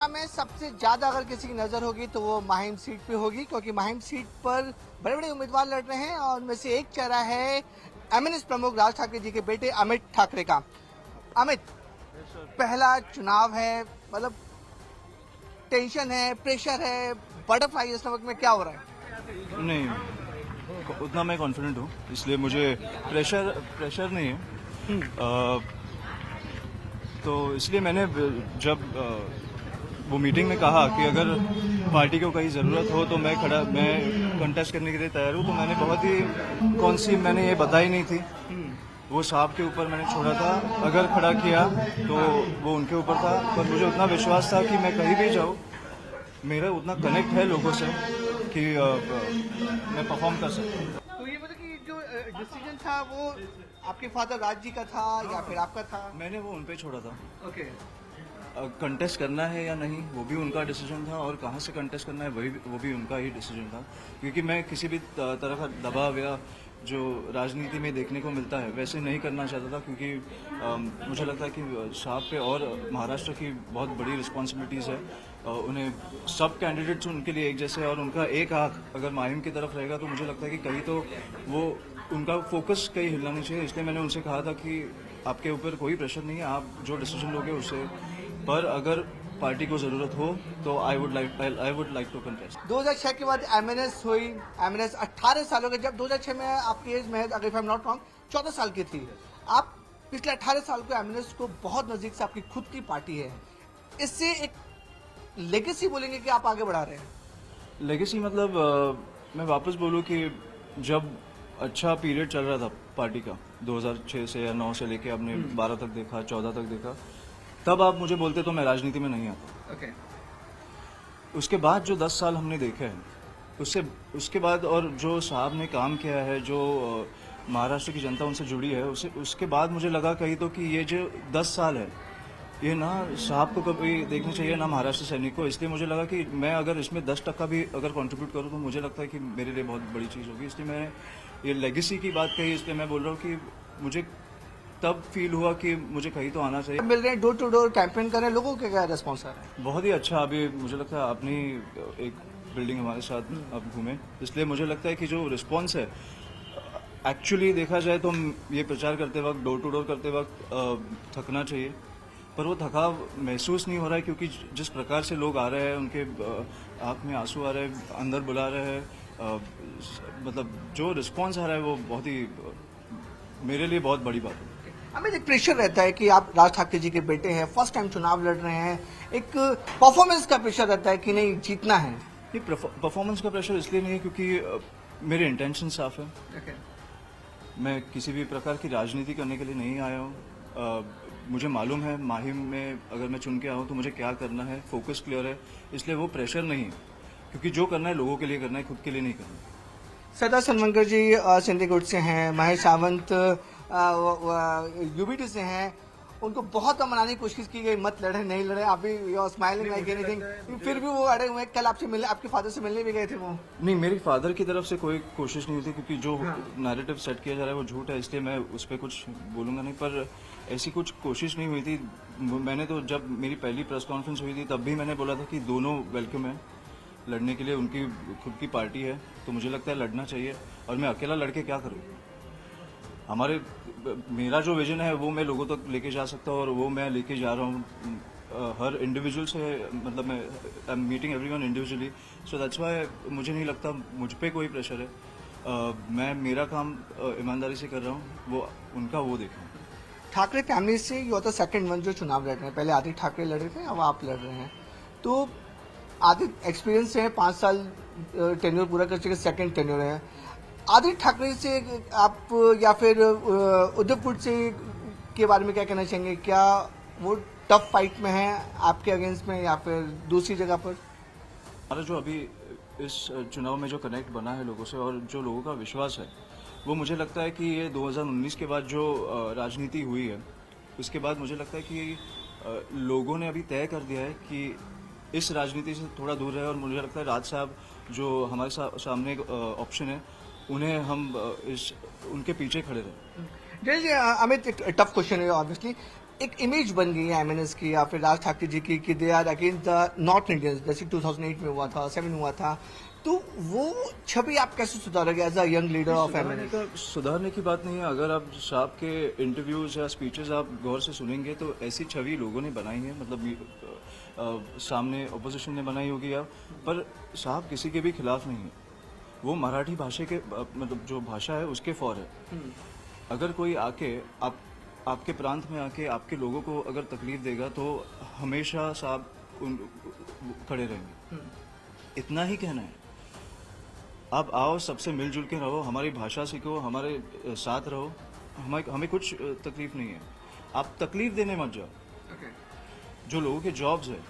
में सबसे ज्यादा अगर किसी की नजर होगी तो वो माहिम सीट पे होगी, क्योंकि माहिम सीट पर बड़े बड़े उम्मीदवार लड़ रहे हैं और उनमें से एक चेहरा है एमएनएस प्रमुख राज ठाकरे जी के बेटे अमित ठाकरे का। अमित, पहला चुनाव है, मतलब टेंशन है, प्रेशर है, बटरफ्लाई है स्टमक में, क्या हो रहा है? नहीं, उतना मैं कॉन्फिडेंट हूँ, इसलिए मुझे प्रेशर नहीं है। तो इसलिए मैंने जब वो मीटिंग में कहा कि अगर पार्टी को कहीं ज़रूरत हो तो मैं कंटेस्ट करने के लिए तैयार हूँ, तो मैंने बहुत ही मैंने ये बताई नहीं थी। वो साहब के ऊपर मैंने छोड़ा था, अगर खड़ा किया तो वो उनके ऊपर था, पर मुझे उतना विश्वास था कि मैं कहीं भी जाऊँ, मेरा उतना कनेक्ट है लोगों से कि मैं परफॉर्म कर सकता हूँ। तो ये मतलब कि जो डिसीजन था वो आपके फादर राज जी का था या फिर आपका था? मैंने वो उन पे छोड़ा था। ओके। कंटेस्ट करना है या नहीं वो भी उनका डिसीजन था, और कहाँ से कंटेस्ट करना है वो भी उनका ही डिसीजन था, क्योंकि मैं किसी भी तरह का दबाव या जो राजनीति में देखने को मिलता है वैसे नहीं करना चाहता था, क्योंकि मुझे लगता है कि साहब पे और महाराष्ट्र की बहुत बड़ी रिस्पॉन्सिबिलिटीज़ है। उन्हें सब कैंडिडेट्स उनके लिए एक जैसे, और उनका एक आंख अगर माहिम की तरफ रहेगा तो मुझे लगता है कि कहीं तो वो उनका फोकस कहीं हिलना नहीं चाहिए। इसलिए मैंने उनसे कहा था कि आपके ऊपर कोई प्रेशर नहीं है, आप जो डिसीजन लोगे उससे, पर अगर पार्टी को जरूरत हो तो I would like to contest. 2006 के बाद एमएनएस हुई। एमएनएस 18 सालों के, जब 2006 में आपकी एज में, अगर आई एम नॉट रॉन्ग, 14 साल की थी आप। पिछले 18 साल को एमएनएस को बहुत नजदीक से, आपकी खुद की पार्टी है, इससे एक लेगेसी बोलेंगे कि आप आगे बढ़ा रहे हैं? लेगेसी मतलब मैं वापस बोलूँ कि जब अच्छा पीरियड चल रहा था पार्टी का 2006 से या 9 से लेके आपने 12 तक देखा, 14 तक देखा, तब आप मुझे बोलते तो मैं राजनीति में नहीं आता। ओके। उसके बाद जो 10 साल हमने देखे हैं, उसके बाद और जो साहब ने काम किया है, जो महाराष्ट्र की जनता उनसे जुड़ी है, उसके बाद मुझे लगा कहीं तो कि ये जो 10 साल है, ये ना साहब को कभी देखना चाहिए ना महाराष्ट्र सैनिक को। इसलिए मुझे लगा कि मैं अगर इसमें 10% भी अगर कंट्रीब्यूट करूँ तो मुझे लगता है कि मेरे लिए बहुत बड़ी चीज़ होगी। इसलिए मैं ये लेगेसी की बात कही, इसलिए मैं बोल रहा हूँ कि मुझे तब फील हुआ कि मुझे कहीं तो आना चाहिए। मिल रहे हैं, डोर टू डोर कैंपेन कर रहे हैं, लोगों के क्या रिस्पॉन्स आ रहा है? बहुत ही अच्छा। अभी मुझे लगता है अपनी एक बिल्डिंग हमारे साथ अब घूमे, इसलिए मुझे लगता है कि जो रिस्पॉन्स है, एक्चुअली देखा जाए तो ये प्रचार करते वक्त, डोर टू डोर करते वक्त थकना चाहिए, पर वो थकाव महसूस नहीं हो रहा है, क्योंकि जिस प्रकार से लोग आ रहे हैं, उनके आँख में आंसू आ रहे हैं, अंदर बुला रहे हैं, मतलब जो रिस्पॉन्स आ रहा है वो बहुत ही मेरे लिए बहुत बड़ी बात है। हमें एक प्रेशर रहता है कि आप राज ठाकरे जी के बेटे हैं, फर्स्ट टाइम चुनाव लड़ रहे हैं, एक परफॉर्मेंस का प्रेशर रहता है कि नहीं जीतना है। नहीं, परफॉर्मेंस का प्रेशर इसलिए नहीं है क्योंकि मेरे इंटेंशन साफ है। मैं किसी भी प्रकार की राजनीति करने के लिए नहीं आया हूँ। मुझे मालूम है माहिम में अगर मैं चुन के आया हूँ तो मुझे क्या करना है, फोकस क्लियर है, इसलिए वो प्रेशर नहीं है, क्योंकि जो करना है लोगों के लिए करना है, खुद के लिए नहीं करना। सरदार सनवंकर जी सिंधी गुट से हैं, महेश सावंत यूबीटी से हैं, उनको बहुत मनाने की कोशिश की गई, मत लड़े, नहीं लड़े, अभी स्माइलिंग लाइक एनीथिंग, फिर भी वो अड़े हुए। कल आपसे मिलने, आपके फादर से मिलने भी गए थे वो? नहीं, मेरे फादर की तरफ से कोई कोशिश नहीं हुई थी, क्योंकि जो नैरेटिव सेट किया जा रहा है वो झूठ है, इसलिए मैं उस पर कुछ बोलूँगा नहीं, पर ऐसी कुछ कोशिश नहीं हुई थी। मैंने तो जब मेरी पहली प्रेस कॉन्फ्रेंस हुई थी तब भी मैंने बोला था कि दोनों वेलकम है लड़ने के लिए, उनकी खुद की पार्टी है, तो मुझे लगता है लड़ना चाहिए, और मैं अकेला लड़के क्या करूँ। मेरा जो विजन है वो मैं लोगों तक लेके जा सकता हूँ, और वो मैं लेके जा रहा हूँ हर इंडिविजुअल से, मतलब मैं I am meeting everyone individually, so that's why मुझे नहीं लगता मुझ पे कोई प्रेशर है। मैं मेरा काम ईमानदारी से कर रहा हूँ, वो उनका वो देखें। ठाकरे फैमिली से you are the second one जो चुनाव लड़ रहे हैं। पहले आदित्य ठाकरे लड़ रहे थे, अब आप लड़ रहे हैं। तो आदित्य एक्सपीरियंस है, 5 साल टेन्योर पूरा कर चुके, सेकंड टेन्योर है। आदित्य ठाकरे से आप या फिर उद्धव पुट से के बारे में क्या कहना चाहेंगे? क्या वो टफ फाइट में है आपके अगेंस्ट में, या फिर दूसरी जगह पर? हमारा जो अभी इस चुनाव में जो कनेक्ट बना है लोगों से, और जो लोगों का विश्वास है, वो मुझे लगता है कि ये 2019 के बाद जो राजनीति हुई है, उसके बाद मुझे लगता है कि लोगों ने अभी तय कर दिया है कि इस राजनीति से थोड़ा दूर रहे, और मुझे लगता है राज साहब जो हमारे सामने ऑप्शन है, उन्हें हम उनके पीछे खड़े रहे। अमित, एक टफ क्वेश्चन है ऑब्वियसली। एक इमेज बन गई है एमएनएस की या फिर राज ठाकरे जी की कि they are against the north Indians, जैसे 2008 में हुआ था, 7 हुआ था, तो वो छवि आप कैसे सुधारोगे as a young leader of MNS? सुधारने की बात नहीं है। अगर आप साहब के इंटरव्यूज या स्पीचेस आप गौर से सुनेंगे तो ऐसी छवि लोगों ने बनाई है, मतलब सामने ओपोजिशन ने बनाई होगी या, पर साहब किसी के भी खिलाफ नहीं है। वो मराठी भाषा के मतलब जो भाषा है उसके फॉर है। अगर कोई आके आपके प्रांत में आके आपके लोगों को अगर तकलीफ देगा तो हमेशा साहब खड़े रहेंगे। इतना ही कहना है। आप आओ, सबसे मिलजुल के रहो, हमारी भाषा सीखो, हमारे साथ रहो, हमें कुछ तकलीफ नहीं है। आप तकलीफ देने मत जाओ। जो लोगों के जॉब्स है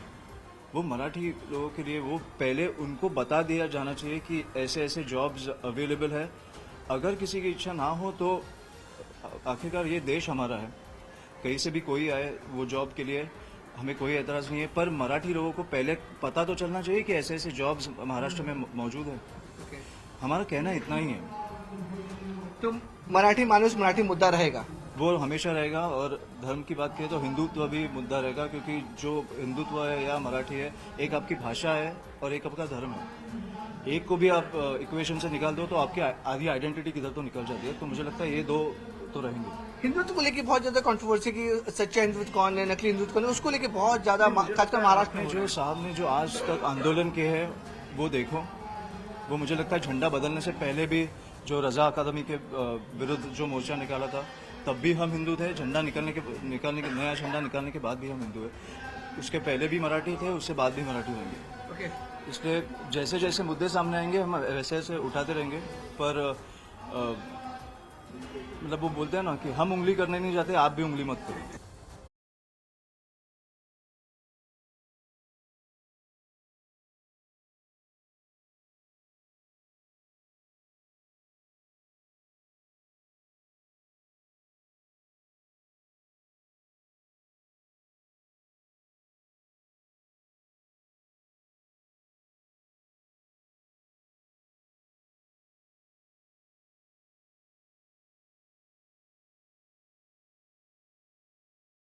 वो मराठी लोगों के लिए, वो पहले उनको बता दिया जाना चाहिए कि ऐसे ऐसे जॉब्स अवेलेबल है। अगर किसी की इच्छा ना हो तो आखिरकार ये देश हमारा है, कहीं से भी कोई आए वो जॉब के लिए हमें कोई एतराज नहीं है, पर मराठी लोगों को पहले पता तो चलना चाहिए कि ऐसे ऐसे जॉब्स महाराष्ट्र में मौजूद है। हमारा कहना इतना ही है। तो मराठी मानुस मराठी मुद्दा रहेगा, वो हमेशा रहेगा। और धर्म की बात करें तो हिंदुत्व भी मुद्दा रहेगा, क्योंकि जो हिंदुत्व है या मराठी है, एक आपकी भाषा है और एक आपका धर्म है। एक को भी आप इक्वेशन से निकाल दो तो आपकी आधी आइडेंटिटी किधर तो निकल जाती है। तो मुझे लगता है ये दो तो रहेंगे। हिंदुत्व को लेकर बहुत ज्यादा कंट्रोवर्सी की, सच्चा हिंदुत्व कौन है, नकली हिंदुत्व कौन है, उसको लेकर बहुत ज्यादा, खासकर महाराष्ट्र में जो साहब ने जो आज तक आंदोलन किए हैं वो देखो। वो मुझे लगता है झंडा बदलने से पहले भी जो रजा अकादमी के विरुद्ध जो मोर्चा निकाला था तब भी हम हिंदू थे। झंडा निकालने के नया झंडा निकालने के बाद भी हम हिंदू है। उसके पहले भी मराठी थे, उससे बाद भी मराठी रहेंगे। इसलिए जैसे जैसे मुद्दे सामने आएंगे हम वैसे वैसे उठाते रहेंगे। पर मतलब वो बोलते हैं ना कि हम उंगली करने नहीं जाते, आप भी उंगली मत करो।